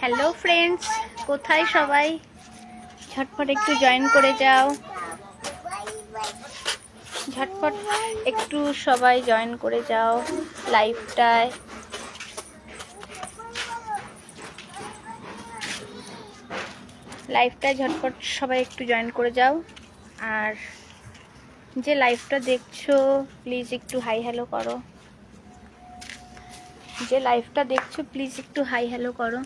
Hello friends, কোথায় সবাই? ঝটপট একটু জয়েন করে যাও। ঝটপট একটু সবাই জয়েন করে যাও লাইভটায়। ঝটপট সবাই একটু জয়েন করে যাও। আর যে লাইভটা দেখছো প্লিজ একটু হাই হ্যালো করো। যে লাইভটা দেখছো প্লিজ একটু হাই হ্যালো করো।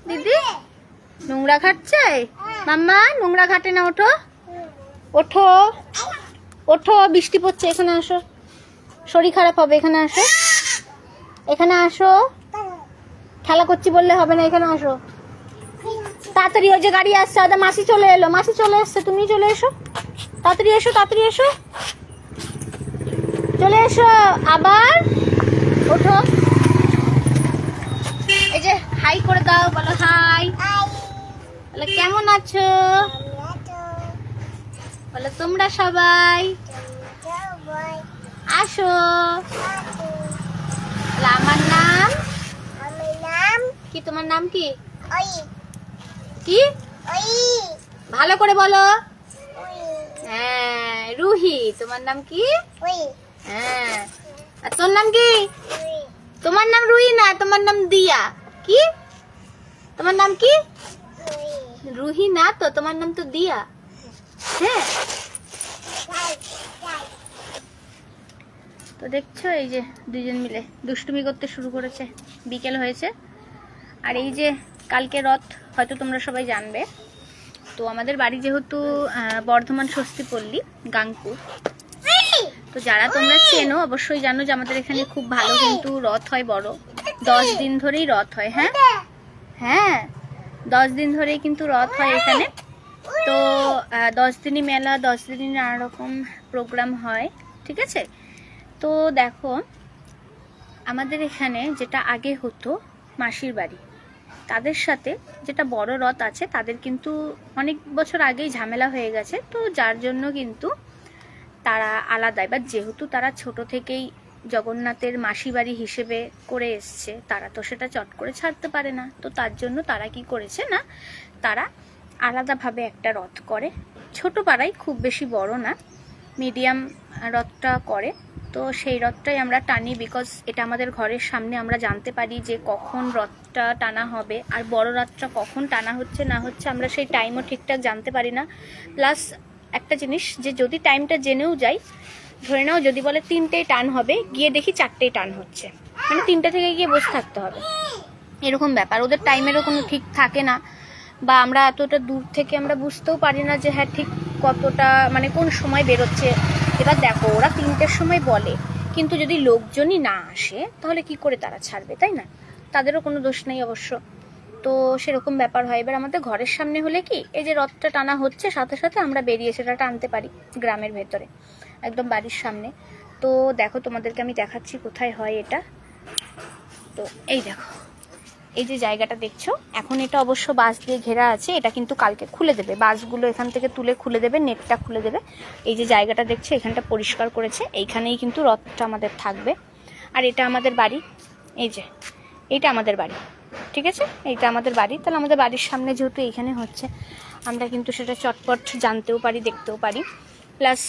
দিদি নোংরা ঘাটছে? মাম্মা নোংরা ঘাটে না, ওঠো ওঠো ওঠো, বৃষ্টি পড়ছে, এখানে আসো, শরীর খারাপ হবে, এখানে আসো, এখানে আসো, খেলা করছি বললে হবে না, এখানে আসো তাড়াতাড়ি। ওই যে গাড়ি আসছে, আদা মাসি চলে এলো, মাসি চলে এসছে, তুমি চলে এসো, তাড়াতাড়ি এসো, তাড়াতাড়ি এসো, চলে এসো। আবার ওঠো, এই যে হাই করে দাও, বলো হাই, বলো কেমন আছো, বলো তোমরা সবাই আসো। আমার নাম কি? তোমার নাম কি? কি? ভালো করে বলো। হ্যাঁ রুহি। তোমার নাম কি? হ্যাঁ। আর তোর নাম কি? তোমার নাম রুহি না, তোমার নাম দিয়া। কি তোমার নাম কি? রুহি না তো, তোমার নাম তো দিয়া। হ্যাঁ তো দেখছো এই যে দুজন মিলে দুষ্টুমি করতে শুরু করেছে, বিকেল হয়েছে। আর এই যে কালকে রথ, হয়তো তোমরা সবাই জানবে। তো আমাদের বাড়ি যেহেতু বর্ধমান ষষ্ঠীপল্লী গাংপুর, তো যারা তোমরা চেনো অবশ্যই জানো যে আমাদের এখানে খুব ভালো কিন্তু রথ হয়, বড় 10 দিন ধরেই রথ হয়। হ্যাঁ হ্যাঁ 10 দিন ধরেই কিন্তু রথ হয় এখানে। তো 10 দিনই মেলা, 10 দিনই নানা রকম প্রোগ্রাম হয়, ঠিক আছে। তো দেখো আমাদের এখানে যেটা আগে হতো মাসির বাড়ি, তাদের সাথে যেটা বড় রথ আছে তাদের কিন্তু অনেক বছর আগেই ঝামেলা হয়ে গেছে। তো যার জন্য কিন্তু তারা আলাদা। এবার যেহেতু তারা ছোট থেকেই জগন্নাথের মাসি বাড়ি হিসেবে করে এসছে, তারা তো সেটা চট করে ছাড়তে পারে না। তো তার জন্য তারা কি করেছে না, তারা আলাদাভাবে একটা রথ করে, ছোট পাড়ায়, খুব বেশি বড় না, মিডিয়াম রথটা করে। তো সেই রথটাই আমরা টানি, বিকজ এটা আমাদের ঘরের সামনে, আমরা জানতে পারি যে কখন রথটা টানা হবে। আর বড় রথটা কখন টানা হচ্ছে না হচ্ছে আমরা সেই টাইমও ঠিকঠাক জানতে পারি না। প্লাস একটা জিনিস, যে যদি টাইমটা জেনেও যাই, ধরে নাও যদি বলে 3টেই টান হবে, গিয়ে দেখি 4টেই টান হচ্ছে, মানে 3টে থেকে গিয়ে বসে থাকতে হবে, এরকম ব্যাপার। ওদের টাইমেরও কোনো ঠিক থাকে না, বা আমরা এতটা দূর থেকে আমরা বুঝতেও পারি না যে হ্যাঁ ঠিক কতটা, মানে কোন সময় বেরোচ্ছে। এবার দেখো ওরা 3টের সময় বলে, কিন্তু যদি লোকজনই না আসে তাহলে কি করে তারা ছাড়বে, তাই না? তাদেরও কোনো দোষ নেই অবশ্য। তো সেরকম ব্যাপার হয়। এবার আমাদের ঘরের সামনে হলে কি, এই যে রথটা টানা হচ্ছে সাথে সাথে আমরা বেরিয়ে সেটা টানতে পারি গ্রামের ভেতরে, একদম বাড়ির সামনে। তো দেখো তোমাদেরকে আমি দেখাচ্ছি কোথায় হয় এটা। তো এই দেখো এই যে জায়গাটা দেখছো, এখন এটা অবশ্য বাঁশ দিয়ে ঘেরা আছে, এটা কিন্তু কালকে খুলে দেবে, বাঁশগুলো এখান থেকে তুলে খুলে দেবে, নেটটা খুলে দেবে। এই যে জায়গাটা দেখছো, এখানটা পরিষ্কার করেছে, এইখানেই কিন্তু রথটা আমাদের থাকবে। আর এটা আমাদের বাড়ি, এই যে এইটা আমাদের বাড়ি, ঠিক আছে, এইটা আমাদের বাড়ি। তাহলে আমাদের বাড়ির সামনে যেহেতু এইখানে হচ্ছে, আমরা কিন্তু সেটা চটপট জানতেও পারি, দেখতেও পারি। প্লাস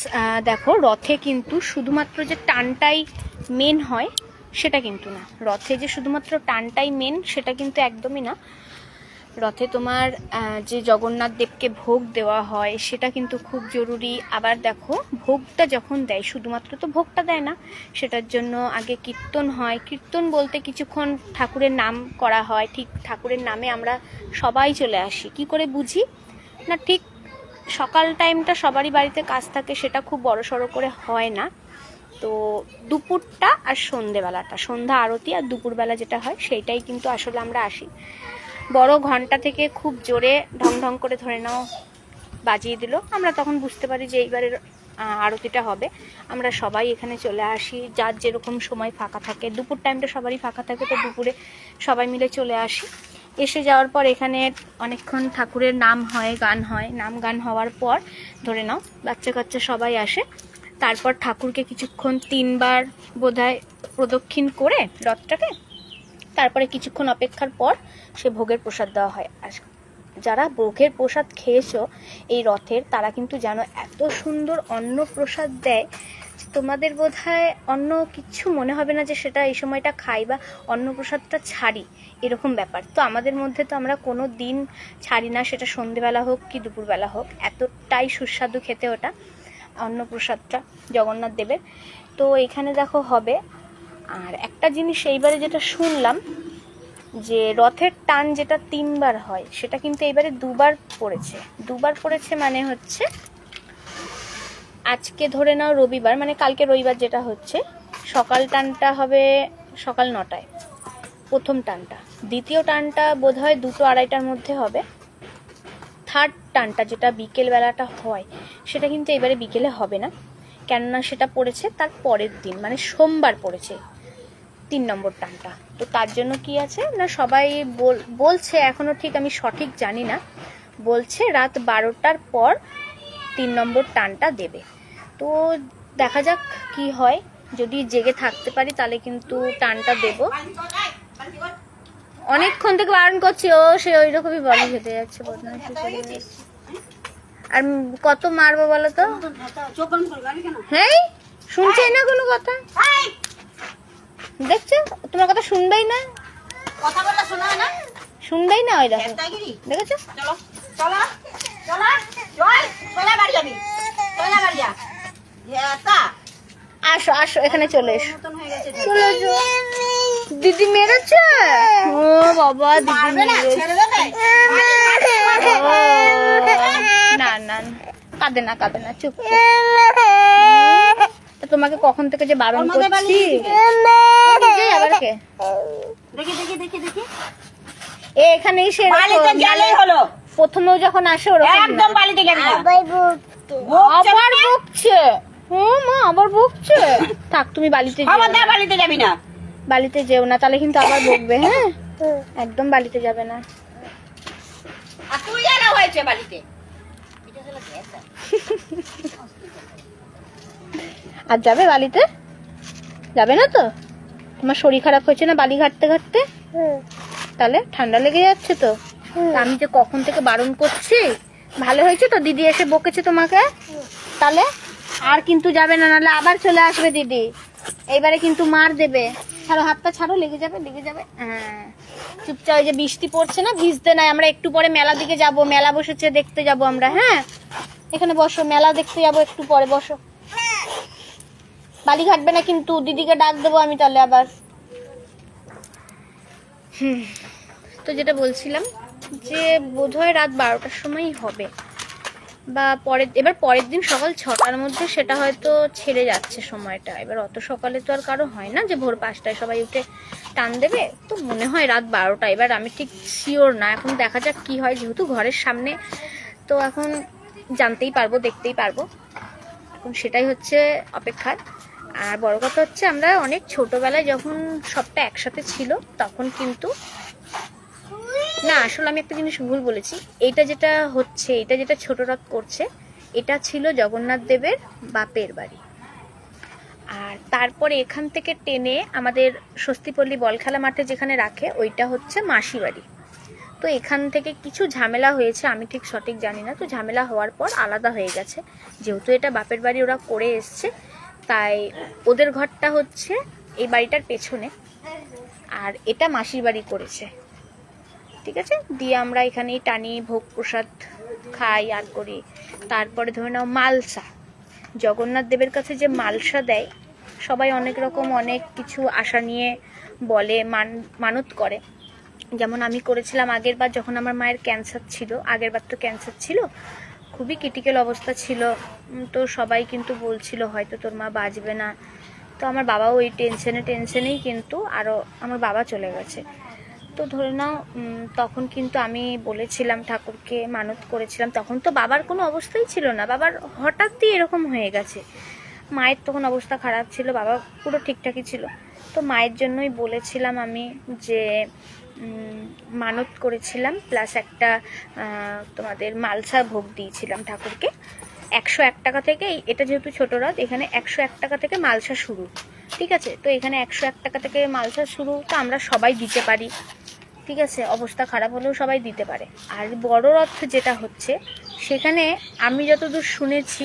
দেখো রথে কিন্তু শুধুমাত্র যে টানটাই মেন হয় সেটা কিন্তু না, রথে যে শুধুমাত্র টানটাই মেন সেটা কিন্তু একদমই না। রথে তোমার যে জগন্নাথ দেবকে ভোগ দেওয়া হয় সেটা কিন্তু খুব জরুরি। আবার দেখো ভোগটা যখন দেয়, শুধুমাত্র তো ভোগটা দেয় না, সেটার জন্য আগে কীর্তন হয়। কীর্তন বলতে কিছুক্ষণ ঠাকুরের নাম করা হয়, ঠিক ঠাকুরের নামে আমরা সবাই চলে আসি। কি করে বুঝি না, ঠিক সকাল টাইমটা সবারই বাড়িতে কাজ থাকে, সেটা খুব বড় সড়ো করে হয় না। তো দুপুরটা আর সন্ধেবেলাটা, সন্ধ্যা আরতি আর দুপুরবেলা যেটা হয় সেইটাই কিন্তু আসলে আমরা আসি। বড় ঘন্টা থেকে খুব জোরে ঢং ঢং করে ধরে নাও বাজিয়ে দিল, আমরা তখন বুঝতে পারি যে এইবারের আরতিটা হবে। আমরা সবাই এখানে চলে আসি, যার যেরকম সময় ফাঁকা থাকে, দুপুর টাইমটা সবারই ফাঁকা থাকে, তো দুপুরে সবাই মিলে চলে আসি। এসে যাওয়ার পর এখানে অনেকক্ষণ ঠাকুরের নাম হয়, গান হয়। নাম গান হওয়ার পর ধরে নাও বাচ্চা কাচ্চা সবাই আসে। তারপর ঠাকুরকে কিছুক্ষণ 3 বার বোধহয় প্রদক্ষিণ করে রথটাকে, তারপরে কিছুক্ষণ অপেক্ষার পর সে ভোগের প্রসাদ দেওয়া হয়। আর যারা ভোগের প্রসাদ খেয়েছো এই রথের, তারা কিন্তু জানো এত সুন্দর অন্ন প্রসাদ দেয়, তোমাদের বোধহয় অন্য কিছু মনে হবে না যে সেটা এই সময়টা খাই বা অন্নপ্রসাদটা ছাড়ি, এরকম ব্যাপার। তো আমাদের মধ্যে তো আমরা কোনো দিন ছাড়ি না, সেটা সন্ধেবেলা হোক কি দুপুরবেলা হোক, এতটাই সুস্বাদু খেতে ওটা অন্নপ্রসাদটা জগন্নাথ দেবের। তো এখানে দেখো হবে। আর একটা জিনিস এইবারে যেটা শুনলাম, যে রথের টান যেটা 3 বার হয়, সেটা কিন্তু এইবারে 2 বার পড়েছে। 2 বার পড়েছে মানে হচ্ছে আজকে ধরে নাও রবিবার, মানে কালকে রবিবার যেটা হচ্ছে, সকাল টানটা হবে সকাল 9টায় প্রথম টানটা, দ্বিতীয় টানটা বোধহয় 2-2:30টার মধ্যে হবে, থার্ড টানটা যেটা বিকেল বেলাটা হয় সেটা কিন্তু এবারে বিকেলে হবে না, কেননা সেটা পড়েছে তার পরের দিন, মানে সোমবার পড়েছে 3 নম্বর টানটা। তো তার জন্য কি আছে না, সবাই বলছে, এখনো ঠিক আমি সঠিক জানি না, বলছে রাত 12টার পর 3 নম্বর টানটা দেবে। তো দেখা যাক কি হয়, যদি জেগে থাকতে পারি তাহলে কিন্তু টানটা দেব। অনেকক্ষণ থেকে বারণ করছি, ও সে ওই রকমই বলে খেতে যাচ্ছে, বদমাইশি করে যাচ্ছে। আর কত মারবো বলো তো? হ্যাঁ, শুনছেই না কোনো কথা, দেখছো তোমার কথা শুনবেই না, কথা বলা শোনা না, শুনবেই না। ওই দেখো, দেখেছো? চলো চলো চলো জয় চলে বাড়ি যাবি, চলে বাড়ি যা। আসো আসো, এখানে চলে এসো, মতন হয়ে গেছে, চলে এসো। দিদি মেরেছে, ও বাবা দিদি মেরেছে। ছেড়ে দেবে? না না না, কাঁদে না কাঁদে না, চুপ চুপ। তা তোমাকে কখন থেকে যে বারণ করছি। আবার কে? দেখি দেখি দেখি দেখি, এখানে এসে বালিতে গেলেই হলো, প্রথমেও যখন আসে ওরকম একদম বালিতে যাবি না। আবার বকছে, ও মা আবার বকছে। থাক তুমি বালিতে যেও খবরদার না। বালিতে যাবি না। বালিতে যেও না, তাহলে কিন্তু আবার বকবে। হ্যাঁ, একদম বালিতে যাবে না। আর তুই জানা হয়েছে বালিতে। আর যাবে বালিতে? যাবে না তো? তোমার শরীর খারাপ হয়েছে না বালি ঘাটতে ঘাটতে? তাহলে ঠান্ডা লেগে যাচ্ছে তো। তা আমি যে কখন থেকে বারণ করছি, ভালো হয়েছে তো দিদি এসে বকেছে তোমাকে। তাহলে আর কিন্তু যাবে না, নাহলে আবার চলে আসবে দিদি, এইবারে কিন্তু মার দেবে। ছাড়ো হাতটা, ছাড়ো, লেগে যাবে লেগে যাবে। হ্যাঁ, চুপচাপ। ওই যে বৃষ্টি পড়ছে না, ভিজতে নাই। আমরা একটু পরে মেলা দিকে যাব, মেলা বসেছে, দেখতে যাব আমরা। হ্যাঁ, এখানে বসো, মেলা দেখতে যাব একটু পরে, বসো। বালি ঘাটবে না কিন্তু, দিদিকে ডাক দেবো আমি তাহলে আবার। তো যেটা বলছিলাম, যে বোধহয় রাত 12টার সময়ই হবে, বা পরের দিন সকাল 6টার মধ্যে সেটা হয়তো ছেড়ে যাচ্ছে সময়টা। এবার অত সকালে তো আর কারো হয় না যে ভোর 5টায় সবাই উঠে টান দেবে, তো মনে হয় রাত 12টা। এবার আমি ঠিক শিওর না, এখন দেখা যাক কি হয়, যেহেতু ঘরের সামনে, তো এখন জানতেই পারবো, দেখতেই পারবো, এখন সেটাই হচ্ছে অপেক্ষার। আর বড় কথা হচ্ছে, আমরা অনেক ছোটবেলায় যখন সবটা একসাথে ছিল তখন কিন্তু, না আসলে আমি একটা জিনিস ভুল বলেছি, এটা যেটা হচ্ছে, এটা যেটা ছোট রথ করছে, এটা ছিল জগন্নাথ দেবের বাপের বাড়ি। আর তারপরে এখান থেকে টেনে আমাদের স্বস্তিপল্লী বলখেলা মাঠে যেখানে রাখে, ওইটা হচ্ছে মাসি বাড়ি। তো এখান থেকে কিছু ঝামেলা হয়েছে, আমি ঠিক সঠিক জানি না, তো ঝামেলা হওয়ার পর আলাদা হয়ে গেছে। যেহেতু এটা বাপের বাড়ি ওরা করে এসছে, তাই ওদের ঘরটা হচ্ছে এই বাড়িটার পেছনে, আর এটা মাসির বাড়ি করেছে। ঠিক আছে, দিয়ে আমরা এখানেই টানি, ভোগ প্রসাদ খাই আর করি। তারপরে ধরে নাও মালসা, জগন্নাথ দেবের কাছে যে মালসা দেয়, সবাই অনেক রকম অনেক কিছু আশা নিয়ে বলে, মানত করে। যেমন আমি করেছিলাম আগের বার, যখন আমার মায়ের ক্যান্সার ছিল, আগের বার তো ক্যান্সার ছিল, খুবই ক্রিটিক্যাল অবস্থা ছিল। তো সবাই কিন্তু বলছিল হয়তো তোর মা বাঁচবে না। তো আমার বাবাও ওই টেনশনেই কিন্তু আরও আমার বাবা চলে গেছে। তো ধরে নাও তখন কিন্তু আমি বলেছিলাম ঠাকুরকে, মানত করেছিলাম। তখন তো বাবার কোনো অবস্থাই ছিল না, বাবার হঠাৎই এরকম হয়ে গেছে। মায়ের তখন অবস্থা খারাপ ছিল, বাবা পুরো ঠিকঠাকই ছিল। তো মায়ের জন্যই বলেছিলাম আমি যে মানত করেছিলাম, প্লাস একটা তোমাদের মালসা ভোগ দিয়েছিলাম ঠাকুরকে। 101 টাকা থেকে, এটা যেহেতু ছোট রথ এখানে 101 টাকা থেকে মালসা শুরু, ঠিক আছে? তো এখানে 101 টাকা থেকে মালসা শুরু, তো আমরা সবাই দিতে পারি, ঠিক আছে? অবস্থা খারাপ হলেও সবাই দিতে পারে। আর বড় রথ যেটা হচ্ছে সেখানে আমি যতদূর শুনেছি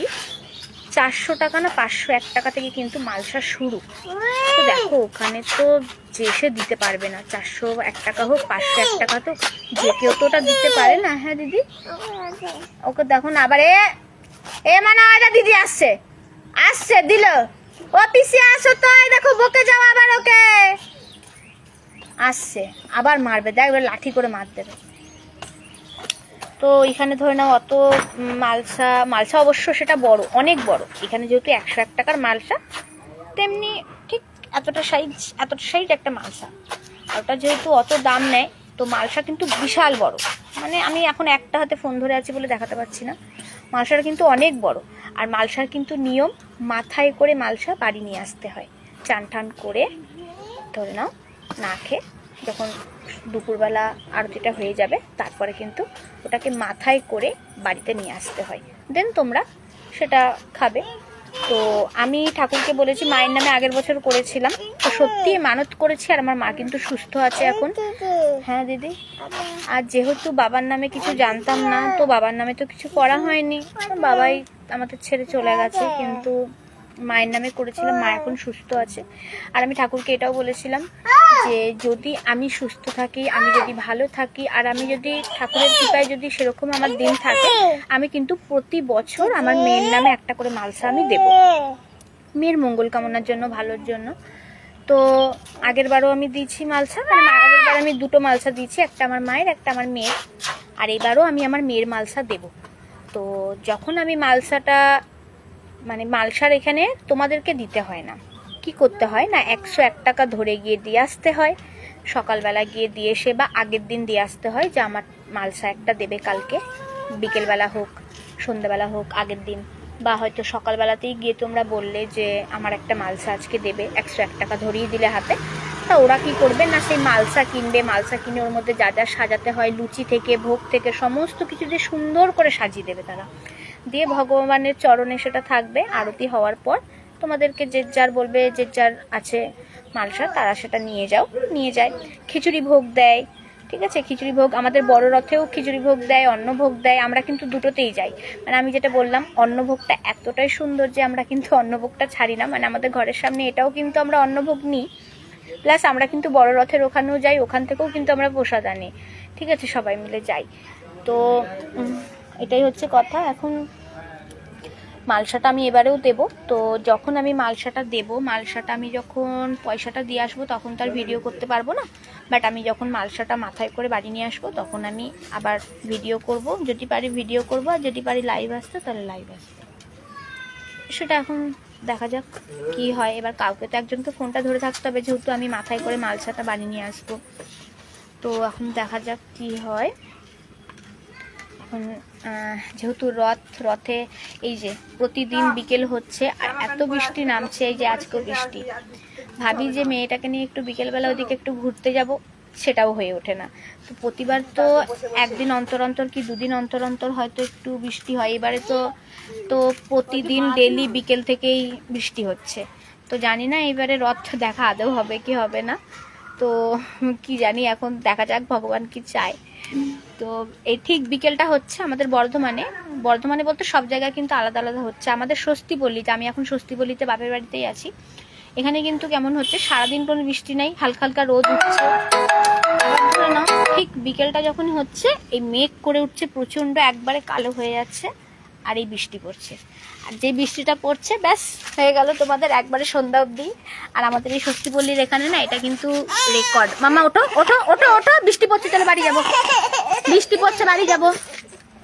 400 টাকা না 501 টাকা থেকে কিন্তু মালসা শুরু। তো দেখো ওখানে তো যে সে দিতে পারবে না, 401 টাকা হোক 501 টাকা, তো যে কেউ তো ওটা দিতে পারে না। হ্যাঁ দিদি, ওকে দেখো না আবার এ মানে ওটা দিদি আসছে আসছে দিল, ও পিসি আসো তো, দেখো বকে যাও আবার, ওকে আসছে আবার মারবে, দেখ এবার লাঠি করে মার দেবে। তো এখানে ধরে নাও অত মালসা অবশ্য সেটা বড়, অনেক বড়। এখানে যেহেতু 101 টাকার মালসা, তেমনি ঠিক এতটা সাইজ একটা মালসা। আর ওটা যেহেতু অত দাম নেয়, তো মালসা কিন্তু বিশাল বড়। মানে আমি এখন একটা হাতে ফোন ধরে আছি বলে দেখাতে পারছি না, মালসাটা কিন্তু অনেক বড়। আর মালসার কিন্তু নিয়ম, মাথায় করে মালসা বাড়ি নিয়ে আসতে হয়, চান টান করে ধরে নাও, না খেয়ে যখন দুপুরবেলা আরতিটা হয়ে যাবে তারপরে কিন্তু ওটাকে মাথায় করে বাড়িতে নিয়ে আসতে হয়, দেন তোমরা সেটা খাবে। তো আমি ঠাকুরকে বলেছি, মায়ের নামে আগের বছর করেছিলাম, তো সত্যি মানত করেছি, আর আমার মা কিন্তু সুস্থ আছে এখন। হ্যাঁ দিদি, আর যেহেতু বাবার নামে কিছু জানতাম না, তো বাবার নামে তো কিছু করা হয়নি, বাবাই আমাদের ছেড়ে চলে গেছে, কিন্তু মায়ের নামে করেছিলাম, মা এখন সুস্থ আছে। আর আমি ঠাকুরকে এটাও বলেছিলাম যে যদি আমি সুস্থ থাকি, আমি যদি ভালো থাকি, আর আমি যদি ঠাকুরের কৃপায় যদি সেরকম আমার দিন থাকে, আমি কিন্তু প্রতি বছর আমার মেয়ের নামে একটা করে মালসা আমি দেব, মেয়ের মঙ্গল কামনার জন্য, ভালোর জন্য। তো আগের বারও আমি দিয়েছি মালসা, মানে আগের বার আমি 2টো মালসা দিয়েছি, একটা আমার মায়ের, একটা আমার মেয়ের। আর এবারও আমি আমার মেয়ের মালসা দেব। তো যখন আমি মালসাটা, মানে মালসার এখানে তোমাদেরকে দিতে হয় না, কি করতে হয় না, 101 টাকা ধরে গিয়ে দিয়ে আসতে হয়, সকালবেলা গিয়ে দিয়ে এসে বা আগের দিন দিয়ে আসতে হয় যে আমার মালসা একটা দেবে কালকে, বিকেলবেলা হোক সন্ধ্যাবেলা হোক আগের দিন, বা হয়তো সকালবেলাতেই গিয়ে তোমরা বললে যে আমার একটা মালসা আজকে দেবে, 101 টাকা ধরিয়ে দিলে হাতে। তা ওরা কি করবে না, সেই মালসা কিনবে, মালসা কিনে ওর মধ্যে যা যা সাজাতে হয়, লুচি থেকে ভোগ থেকে সমস্ত কিছু দিয়ে সুন্দর করে সাজিয়ে দেবে তারা, দিয়ে ভগবানের চরণে সেটা থাকবে। আরতি হওয়ার পর তোমাদেরকে যে যার বলবে, যে যার আছে মালসা, তারা সেটা নিয়ে যায়। খিচুড়ি ভোগ দেয়, ঠিক আছে? খিচুড়ি ভোগ আমাদের বড় রথেও খিচুড়ি ভোগ দেয়, অন্ন ভোগ দেয়, আমরা কিন্তু দুটোতেই যাই। মানে আমি যেটা বললাম, অন্নভোগটা এতটাই সুন্দর যে আমরা কিন্তু অন্নভোগটা ছাড়ি না, মানে আমাদের ঘরের সামনে এটাও কিন্তু আমরা অন্নভোগ নিই, প্লাস আমরা কিন্তু বড় রথের ওখানেও যাই, ওখান থেকেও কিন্তু আমরা প্রসাদ আনি, ঠিক আছে? সবাই মিলে যাই। তো এটাই হচ্ছে কথা। এখন মালসাটা আমি এবারেও দেব, তো যখন আমি মালসাটা দেব, মালসাটা আমি যখন পয়সাটা দিয়ে আসবো তখন তার ভিডিও করতে পারবো না, বাট আমি যখন মালসাটা মাথায় করে বাড়ি নিয়ে আসবো তখন আমি আবার ভিডিও করব, যদি পারি ভিডিও করব, আর যদি পারি লাইভ আসতে তাহলে লাইভ আসবে, সেটা এখন দেখা যাক কি হয়। এবার কাউকে তো একজনকে ফোনটা ধরে থাকতে হবে, যেহেতু আমি মাথায় করে মালসাটা বাড়ি নিয়ে আসবো, তো এখন দেখা যাক কি হয়। এখন যেহেতু রথে এই যে প্রতিদিন বিকেল হচ্ছে, আর এত বৃষ্টি নামছে, এই যে আজকেও বৃষ্টি, ভাবি যে মেয়েটাকে নিয়ে একটু বিকেলবেলা ওদিকে একটু ঘুরতে যাব, সেটাও হয়ে ওঠে না। তো প্রতিবার তো একদিন অন্তর অন্তর কি 2 দিন অন্তর অন্তর হয়তো একটু বৃষ্টি হয়, এবারে তো প্রতিদিন ডেলি বিকেল থেকেই বৃষ্টি হচ্ছে। তো জানি না এবারে রথ দেখা আদৌ হবে কি হবে না, তো কি জানি, এখন দেখা যাক ভগবান কি চায়। তো এই ঠিক বিকেলটা হচ্ছে আমাদের বর্ধমানে বলতে সব জায়গায় কিন্তু আলাদা আলাদা হচ্ছে। আমাদের স্বস্তিপল্লীতে, আমি এখন স্বস্তিপল্লীতে বাপের বাড়িতেই আছি, এখানে কিন্তু কেমন হচ্ছে, সারাদিন কোনো বৃষ্টি নেই, হালকা হালকা রোদ উঠছে, না ঠিক বিকেলটা যখন হচ্ছে এই মেঘ করে উঠছে প্রচণ্ড, একবারে কালো হয়ে যাচ্ছে, আর এই বৃষ্টি পড়ছে। আর যে বৃষ্টিটা পড়ছে ব্যাস হয়ে গেল তোমাদের একবারে সন্ধ্যা অবধি। আর আমাদের এই স্বস্তিপল্লীর এখানে না, এটা কিন্তু রেকর্ড। মামা ওঠো ওঠো ওঠো ওঠো, বৃষ্টি পড়ছে, চলো বাড়ি যাবো, বৃষ্টি পড়ছে বাড়ি যাবো,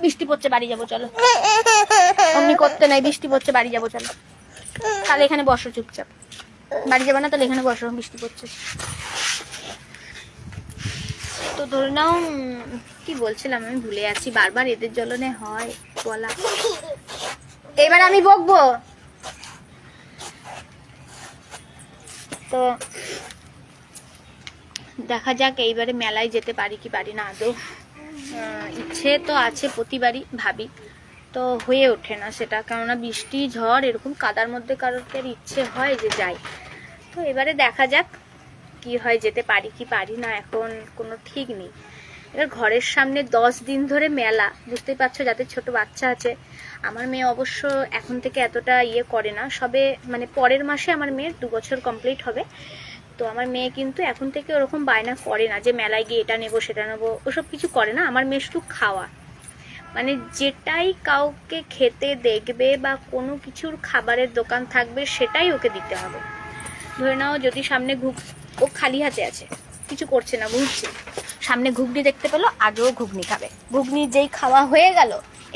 বৃষ্টি পড়ছে বাড়ি যাবো, চলো অমনি করতে নাই, বৃষ্টি পড়ছে বাড়ি যাবো চলো। তাহলে এখানে বসো চুপচাপ, বাড়ি যাবে না তাহলে এখানে বসো, বৃষ্টি পড়ছে। তো ধরে নাও কি বলছিলাম আমি ভুলে যাচ্ছি, বারবার এদের জ্বলনে হয় বলা। এবার আমি বকবো। তো দেখা যাক এইবারে মেলায় যেতে পারি কি পারি না। আদৌ ইচ্ছে তো আছে, প্রতিবারই ভাবি, তো হয়ে ওঠে না সেটা, কেননা বৃষ্টি ঝড় এরকম কাদার মধ্যে কারোর ইচ্ছে হয় যে যাই। তো এবারে দেখা যাক কি হয়, যেতে পারি কি পারি না এখন কোনো ঠিক নেই। এবার ঘরের সামনে 10 দিন ধরে মেলা, বুঝতেই পারছো, যাদের ছোট বাচ্চা আছে। আমার মেয়ে অবশ্য এখন থেকে এতটা ইয়ে করে না, সবে মানে পরের মাসে আমার মেয়ের 2 বছর কমপ্লিট হবে। তো আমার মেয়ে কিন্তু এখন থেকে ওরকম বায়না করে না যে মেলায় গিয়ে এটা নেবো সেটা নেবো, ওসব কিছু করে না। আমার মেয়ে শুধু খাওয়া, মানে যেটাই কাউকে খেতে দেখবে বা কোনো কিছুর খাবারের দোকান থাকবে সেটাই ওকে দিতে হবে। ধরে নাও যদি সামনে ও খালি হাতে আছে, কিছু করছে না, ঘুরছে, সামনে ঘুগনি দেখতে পেলো, আগেও ঘুগনি খাবে, ঘুগনি যেই খাওয়া হয়ে গেল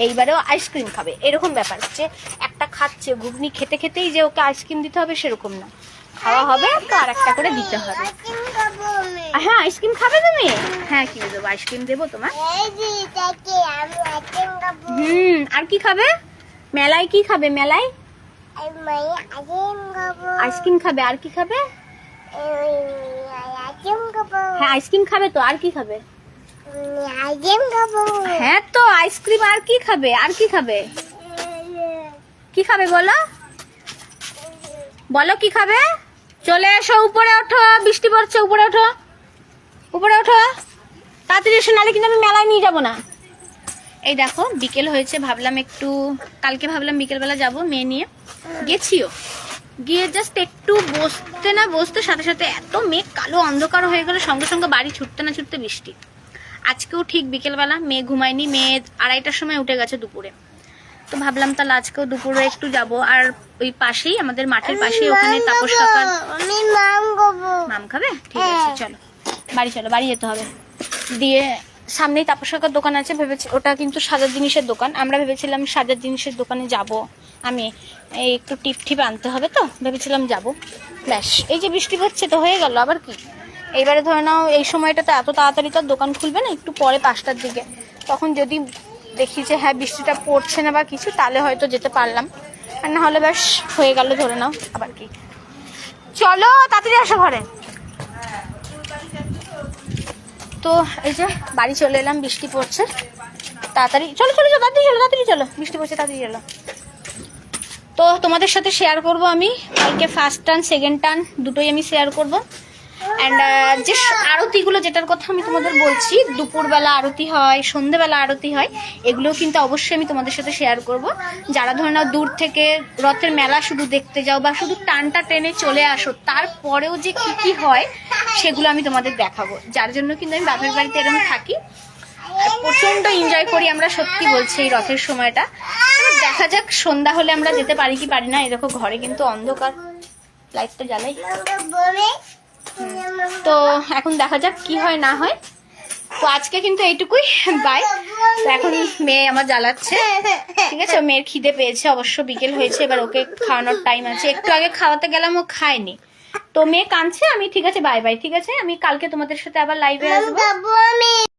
এইবারেও আইসক্রিম খাবে। এরকম ব্যাপার হচ্ছে, একটা খাচ্ছে ঘুগনি খেতে খেতেই যে ওকে আইসক্রিম দিতে হবে সেরকম না, খাওয়া হবে তো আর একটা করে দিতে হবে। হ্যাঁ আইসক্রিম খাবে তুমি? হ্যাঁ কিনে দেবো, আইসক্রিম দেবো তোমার। আর কি খাবে মেলায়? কি খাবে মেলায়? আইসক্রিম খাবে। আর কি খাবে? হ্যাঁ আইসক্রিম খাবে তো, আর কি খাবে? হ্যাঁ তো আইসক্রিম, আর কি খাবে? আর কি খাবে? কি খাবে বলো, বলো কি খাবে? চলে এসো, উপরে ওঠো, বৃষ্টি পড়ছে, উপরে ওঠো, উপরে ওঠো তাড়াতাড়ি এসো, নাহলে কিন্তু আমি মেলায় নিয়ে যাবো না। এই দেখো বিকেল হয়েছে, ভাবলাম একটু, কালকে ভাবলাম বিকেলবেলা যাব মেয়ে নিয়ে, গেছিও, গিয়ে জাস্ট একটু বসতে সাথে সাথে এত মেঘ কালো অন্ধকার হয়ে গেল, সঙ্গে সঙ্গে বাড়ি ছুটতে না ছুটতে বৃষ্টি। আজকেও ঠিক বিকেলবেলা, মেয়ে ঘুমায়নি, মেয়ে 2:30টার সময় উঠে গেছে দুপুরে। তো ভাবলাম তাহলে আজকেও দুপুরে একটু যাব। আর ওই পাশেই আমাদের মাঠের পাশেই ওখানে তাপস কাকার মাম খাবে, ঠিক আছে চলো বাড়ি, চলো বাড়ি যেতে হবে। দিয়ে সামনেই তাপস কাকার দোকান আছে, ভেবেছি ওটা কিন্তু সাজার জিনিসের দোকান, আমরা ভেবেছিলাম সাজার জিনিসের দোকানে যাব, আমি এই একটু টিপ টিপ আনতে হবে তো ভেবেছিলাম যাব। ব্যাস এই যে বৃষ্টি পড়ছে তো হয়ে গেল আবার কি। এইবারে ধরে নাও এই সময়টাতে এত তাড়াতাড়ি তো দোকান খুলবে না, একটু পরে 5টার দিকে, তখন যদি দেখি যে হ্যাঁ বৃষ্টিটা পড়ছে না বা কিছু, তাহলে হয়তো যেতে পারলাম, আর না হলে ব্যাস হয়ে গেল ধরে নাও আবার কি। চলো তাড়াতাড়ি আসো ঘরে। তো এই যে বাড়ি চলে এলাম, বৃষ্টি পড়ছে, তাড়াতাড়ি চলো চলো চলো, তাড়াতাড়ি চলো, বৃষ্টি পড়ছে তাড়াতাড়ি চলো। তো তোমাদের সাথে শেয়ার করব আমি কালকে ফার্স্ট টার্ন সেকেন্ড টার্ন দুটোই আমি শেয়ার করব। অ্যান্ড যে আরতিগুলো যেটার কথা আমি তোমাদের বলছি, দুপুরবেলা আরতি হয়, সন্ধ্যেবেলা আরতি হয়, এগুলোও কিন্তু অবশ্যই আমি তোমাদের সাথে শেয়ার করব। যারা ধরে নাও দূর থেকে রথের মেলা শুধু দেখতে যাও বা শুধু টানটা ট্রেনে চলে আসো, তারপরেও যে কি কি হয় সেগুলো আমি তোমাদের দেখাবো। যার জন্য কিন্তু আমি বাপের বাড়িতে এরকম থাকি, প্রচন্ড এনজয় করি আমরা, সত্যি বলছি এই রথের সময়টা। দেখা যাক সন্ধ্যা হলে আমরা যেতে পারি কি পারি না। এরকম ঘরে কিন্তু অন্ধকার, লাইটটা জ্বালাই। তো এখন দেখা যাক কি হয় না হয়। তো আজকে কিন্তু এইটুকুই, বাই। তো এখন মেয়ে আমার জ্বালাচ্ছে, ঠিক আছে, মেয়ের খিদে পেয়েছে অবশ্য, বিকেল হয়েছে, এবার ওকে খাওয়ানোর টাইম আছে। একটু আগে খাওয়াতে গেলাম, ও খায়নি, তো মেয়ে কাঁদছে। আমি ঠিক আছে বাই বাই, ঠিক আছে, আমি কালকে তোমাদের সাথে আবার লাইভে আসবো।